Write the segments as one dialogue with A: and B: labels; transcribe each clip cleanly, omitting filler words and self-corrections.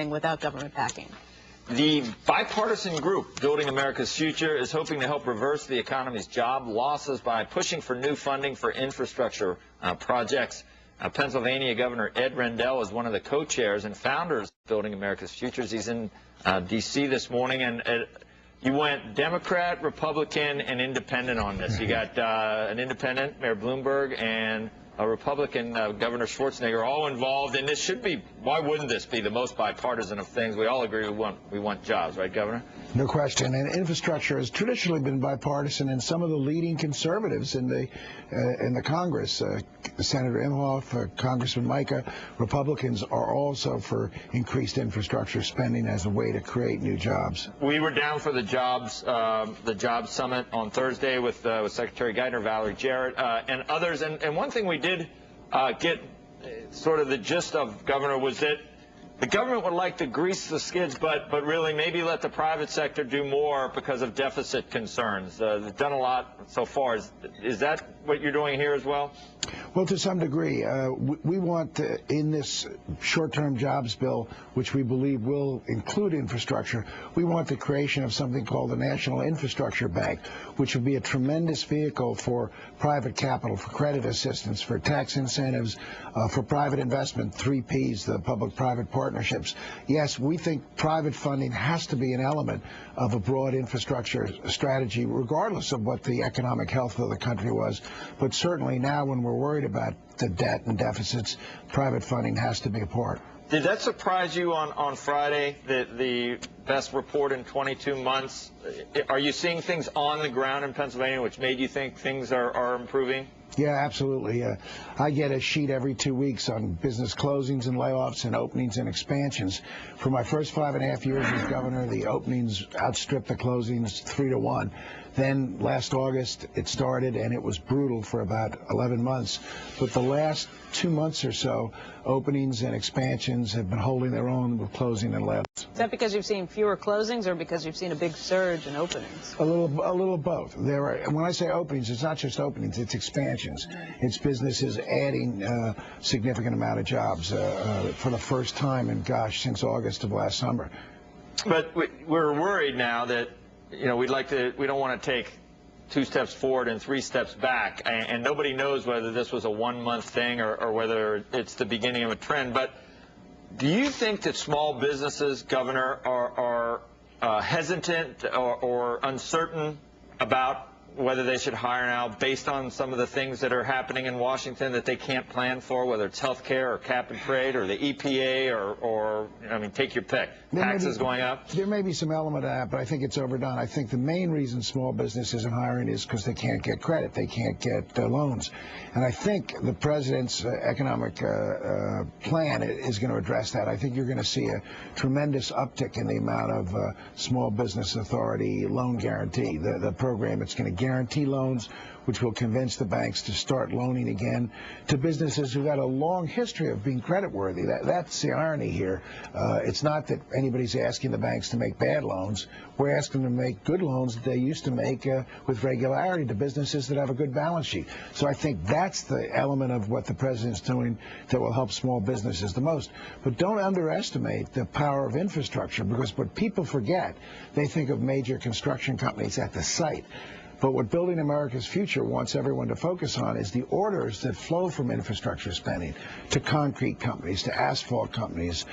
A: without government backing.
B: The bipartisan group Building America's Future is hoping to help reverse the economy's job losses by pushing for new funding for infrastructure projects. Pennsylvania Governor Ed Rendell is one of the co-chairs and founders of Building America's Futures. He's in D.C. this morning, and you went Democrat, Republican, and Independent on this. You got an Independent, Mayor Bloomberg, and a Republican, Governor Schwarzenegger, all involved, and this should be, why wouldn't this be the most bipartisan of things? We all agree we want jobs, right, Governor?
C: No question. And infrastructure has traditionally been bipartisan, and some of the leading conservatives in the Congress, Senator Imhoff, Congressman Micah, Republicans are also for increased infrastructure spending as a way to create new jobs.
B: We were down for the jobs summit on Thursday with Secretary Geithner, Valerie Jarrett, and others. And one thing we did get sort of the gist of, Governor, was that the government would like to grease the skids, but really maybe let the private sector do more because of deficit concerns. They've done a lot so far. Is that what you're doing here as well?
C: Well, to some degree. We want, in this short-term jobs bill, which we believe will include infrastructure, we want the creation of something called the National Infrastructure Bank, which would be a tremendous vehicle for private capital, for credit assistance, for tax incentives, for private investment, 3 Ps, the public-private partnerships. Yes, we think private funding has to be an element of a broad infrastructure strategy, regardless of what the economic health of the country was. But certainly now, when we're worried about the debt and deficits, private funding has to be a part.
B: Did that surprise you on Friday, the best report in 22 months? Are you seeing things on the ground in Pennsylvania which made you think things are improving?
C: Yeah, absolutely. I get a sheet every 2 weeks on business closings and layoffs and openings and expansions. For my first 5.5 years as governor, the openings outstripped the closings 3-to-1. Then last August it started, and it was brutal for about 11 months. But the last 2 months or so, openings and expansions have been holding their own with closing and layoffs.
A: Is that because you've seen fewer closings or because you've seen a big surge in openings?
C: A little both. When I say openings, it's not just openings, it's expansions. It's businesses adding a significant amount of jobs for the first time in, gosh, since August of last summer.
B: But we're worried now that, we don't want to take 2 steps forward and 3 steps back, and nobody knows whether this was a 1-month thing or whether it's the beginning of a trend. But do you think that small businesses, Governor, are hesitant or uncertain about whether they should hire now based on some of the things that are happening in Washington that they can't plan for, whether it's health care or cap and trade or the EPA or take your pick, taxes going up?
C: There may be some element of that, but I think it's overdone. I think the main reason small business isn't hiring is because they can't get credit. They can't get loans. And I think the president's economic plan is going to address that. I think you're going to see a tremendous uptick in the amount of Small Business Authority loan guarantee, the program. It's going to guarantee loans, which will convince the banks to start loaning again to businesses who've got a long history of being creditworthy. That's the irony here. It's not that anybody's asking the banks to make bad loans. We're asking them to make good loans that they used to make with regularity to businesses that have a good balance sheet. So I think that's the element of what the president's doing that will help small businesses the most. But don't underestimate the power of infrastructure, because what people forget, they think of major construction companies at the site. But what Building America's Future wants everyone to focus on is the orders that flow from infrastructure spending to concrete companies, to asphalt companies,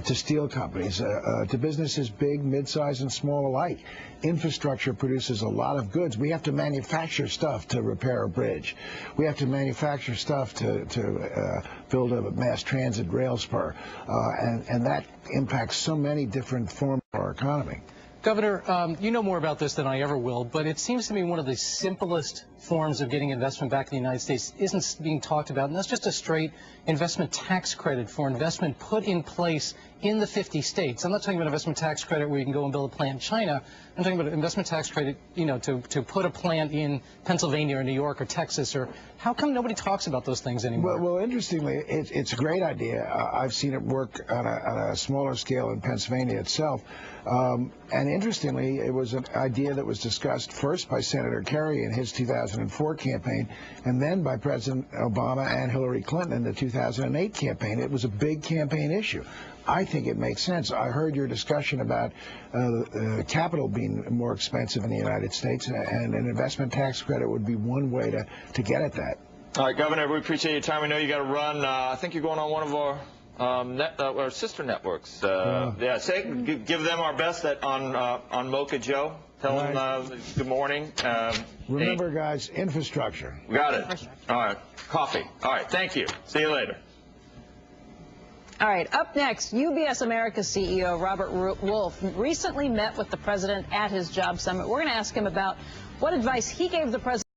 C: to steel companies, to businesses big, mid-size, and small alike. Infrastructure produces a lot of goods. We have to manufacture stuff to repair a bridge. We have to manufacture stuff to build a mass transit rail spur. And that impacts so many different forms of our economy.
D: Governor, you know more about this than I ever will, but it seems to me one of the simplest forms of getting investment back in the United States isn't being talked about, and that's just a straight investment tax credit for investment put in place in the 50 states. I'm not talking about investment tax credit where you can go and build a plant in China. I'm talking about investment tax credit, to put a plant in Pennsylvania or New York or Texas. Or how come nobody talks about those things anymore?
C: Well, interestingly, it's a great idea. I've seen it work on a smaller scale in Pennsylvania itself. And interestingly, it was an idea that was discussed first by Senator Kerry in his 2004 campaign, and then by President Obama and Hillary Clinton in the 2008 campaign. It was a big campaign issue. I think it makes sense. I heard your discussion about capital being more expensive in the United States, and an investment tax credit would be one way to get at that.
B: All right, Governor, we appreciate your time. We know you got to run. I think you're going on one of our our sister networks. Give them our best on Mocha Joe. Tell them good morning.
C: Remember, guys, infrastructure.
B: Got it. All right. Coffee. All right. Thank you. See you later.
A: All right, up next, UBS America CEO Robert Wolf recently met with the president at his job summit. We're going to ask him about what advice he gave the president.